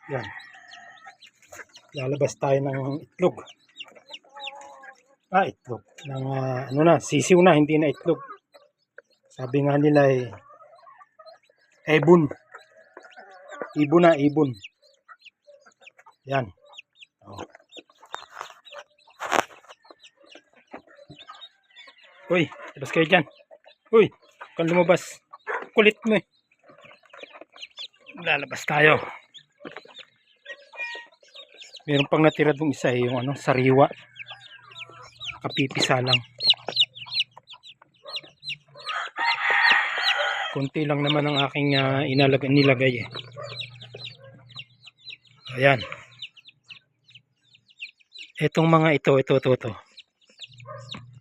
Yan. Lalabas tayo ng itlog. Itlog. Ng, ano na, sisiw na, hindi na itlog. Sabi nga nila ibon. Ibon na, ibon. Yan. Oh. Uy, labas kayo dyan. Uy, kan lumabas. Kulit mo eh. Lalabas tayo. Meron pang natira dong isa yung sariwa. Kapipisa lang. Konti lang naman ang aking nilagay eh. Ayan. Etong mga ito.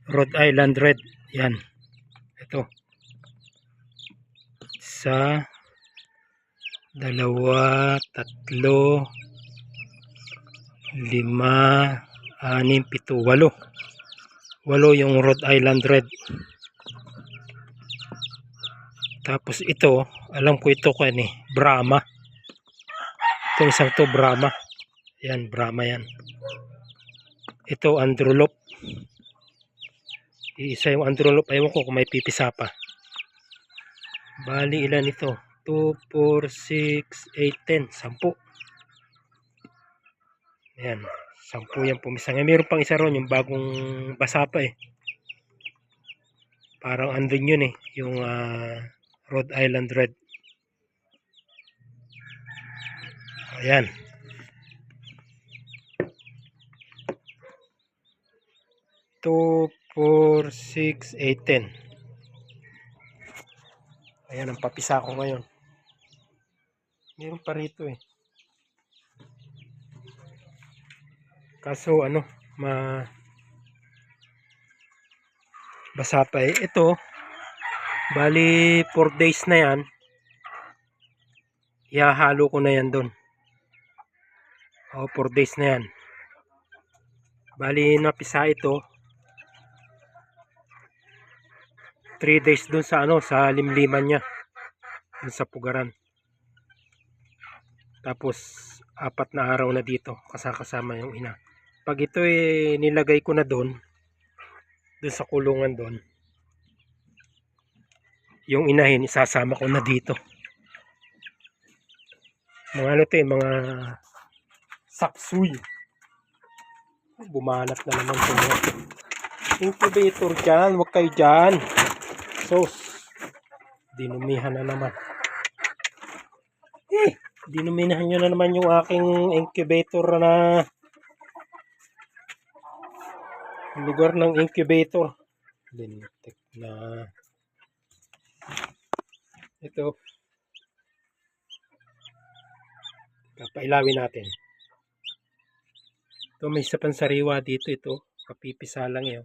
Rhode Island Red. Yan. Ito. 1, 2, 3, 4, 5, 6, 7, 8. 8 yung Rhode Island Red. Tapos ito, alam ko ito Brahma. Itong isang to Brahma. Yan, Brahma yan. Ito Androlop. Isa yung Androlop, ayaw ko kung may pipisa pa. Bali ilan ito? 2, 4, 6, 8, 10, 10. Ayan, 10 yan pumisa. Mayroon pang isa ron, yung bagong basa pa eh. Parang andun yun eh, yung Rhode Island Red. Ayan. Two, 4, 6, 8, 10. Ayan ang papisa ko ngayon. Meron pa rito eh. Kaso basa pa eh. Ito, bali 4 days na yan. Ihahalo ko na yan doon. 4 days na yan. Bali napisa ito. 3 days doon sa limliman niya. Doon sa pugaran. Tapos 4 na araw na dito kasama yung ina. Pag ito nilagay ko na doon sa kulungan doon, yung inahin isasama ko na dito. Mga mga saksuy. Bumanat na naman ito. Incubator dyan, huwag kayo dyan. Sos, dinumihan na naman. Dinuminahan nyo na naman yung aking incubator na lugar ng incubator. Lintik na. Ito. Kapailawin natin. Ito may isa pang sariwa dito ito. Kapipisa lang yun.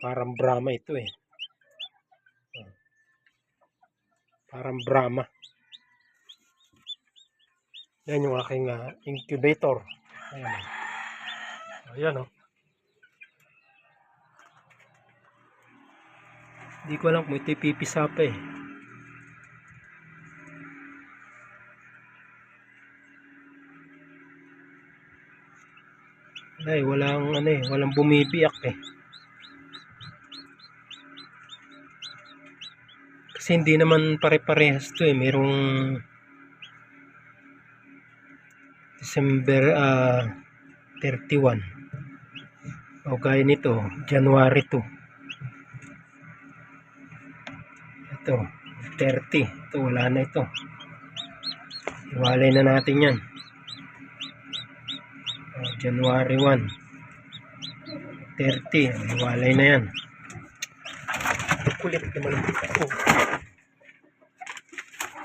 Parang Brahma ito eh. Parang Brahma. Yan yung aking incubator. Ayan. Ayan oh. Hindi ko alam kung ito pipisa pa eh. Walang bumibiyak eh. Kasi hindi naman pare-parehas to eh. Merong December 31. O gaya nito, January 2. Ito, 30. Ito, wala na ito. Iwalay na natin yan. January 1. 30. Iwalay na yan. Kulit naman ako.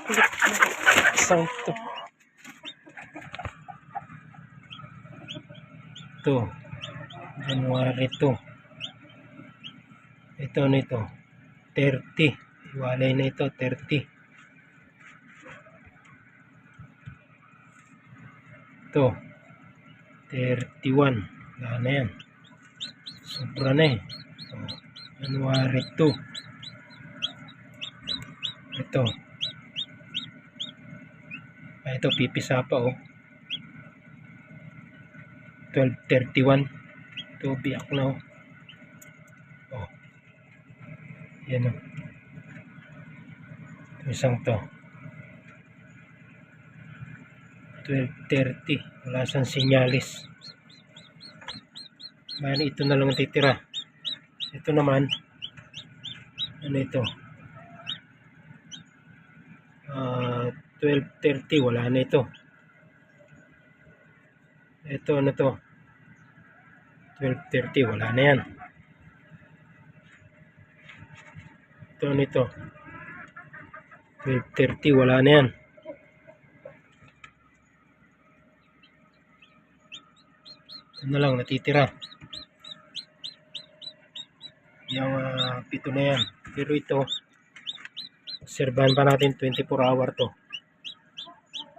Kulit naman. Isang ito. Ito. January 2. Ito nito. 30. Iwalay na ito, 30. Ito, 31. Wala na yan. Sobra na eh. January 2. Ito. Ito, pipisa pa oh. 12:31. Ito, biyak na oh. Oh. Yan oh. Ito, isang to. 12:30. Wala siyang sinyalis. Bali, ito na lang titira. Ito naman, ano ito? 12:30. Wala na ito. Ito, ano to? 12:30. Wala na yan. Ito, ano ito? 12:30. Wala na yan. Ito na lang natitira. Yung pito na yan. Pero ito, obserbahan pa natin 24 hour to.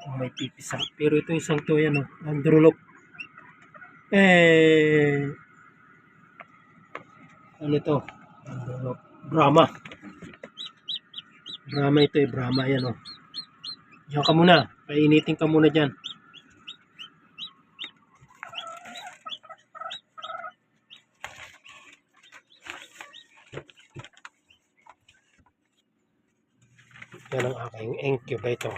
Kung may pipisa. Pero ito isang to yan oh. Androlop. Ano ito? Androlop. Brahma. Brahma ito eh. Brahma yan oh. Diyan ka muna. Painitin ka muna dyan. Yan ang aking incubator.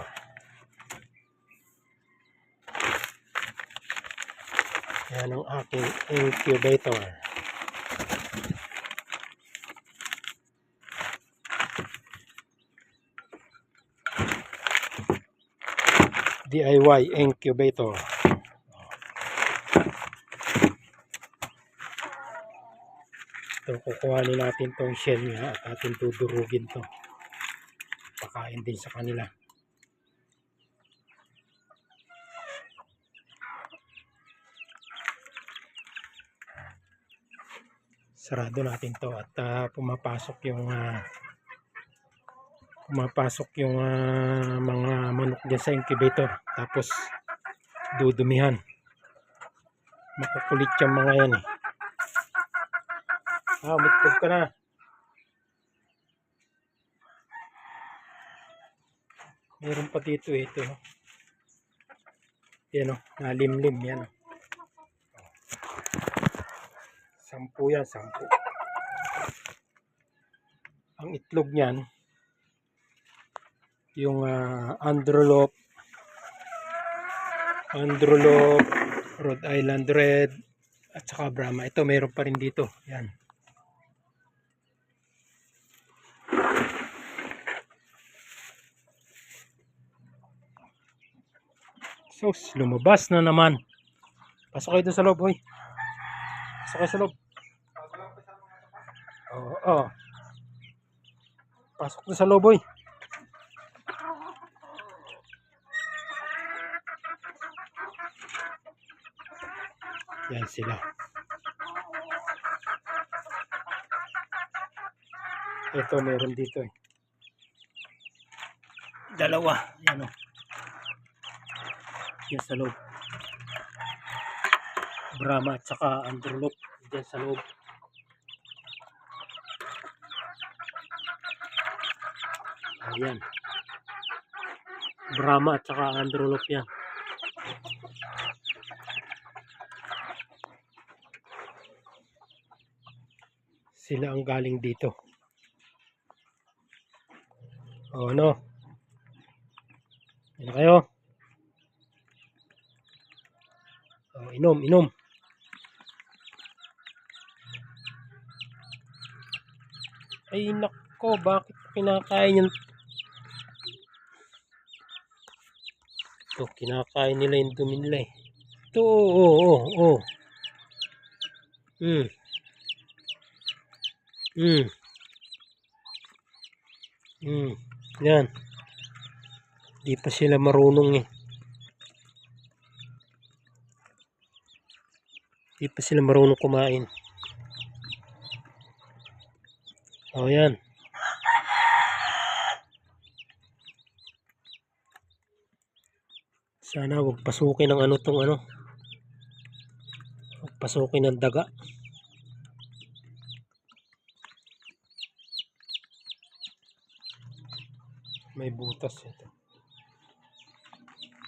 Yan ang aking incubator. DIY incubator. Ito, kukuhanin natin tong shell niya at atin tudurugin to. Pakain din sa kanila. Sarado natin to at pumapasok yung mga manok dyan sa incubator. Tapos dudumihan. Makukulit yung mga yan eh. Umitlog ka na. Meron pa dito ito. Yan o, nalimlim yan o. 10 yan, 10. Ang itlog niyan, yung Androlop, Rhode Island Red, at saka Brahma. Ito, meron pa rin dito. Yan. So, lumabas na naman. Pasok kayo doon sa loob, hoy. Pasok kayo sa loob. Oo. Pasok doon sa loob, hoy. Yan sila. Ito, meron dito eh. Dalawa. Yan o. Yan sa loob. Brahma at saka Androlop. Yan sa loob. Ayan. Brahma at saka Androlop yan. Sila ang galing dito. O ano? Yan kayo. O, inom. Ay nako, bakit kinakain yan? Ito, kinakain nila yung dumi nila eh. Ito, oo. Yan. Di pa sila marunong eh. Di pa sila marunong kumain. O yan. Sana wag pasukin ng ano tong ano. Wag pasukin ng daga. May butas ito.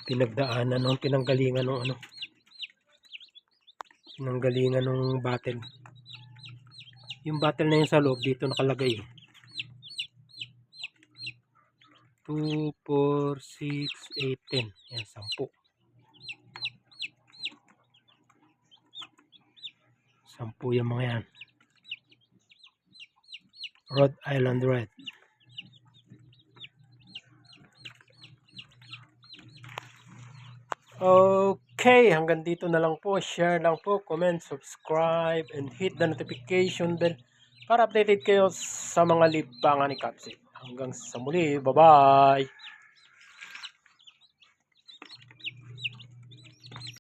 pinagdaanan nung pinanggalingan nung ano, pinanggalingan nung battle. Yung battle na yun sa loob dito nakalagay. 2, 4, 6, 8, 10. Yan, 10. 10 yung mga yan. Rhode Island Red. Okay, hanggang dito na lang po. Share lang po, comment, subscribe, and hit the notification bell para updated kayo sa mga libangan ni Kapsi. Hanggang sa muli, bye-bye!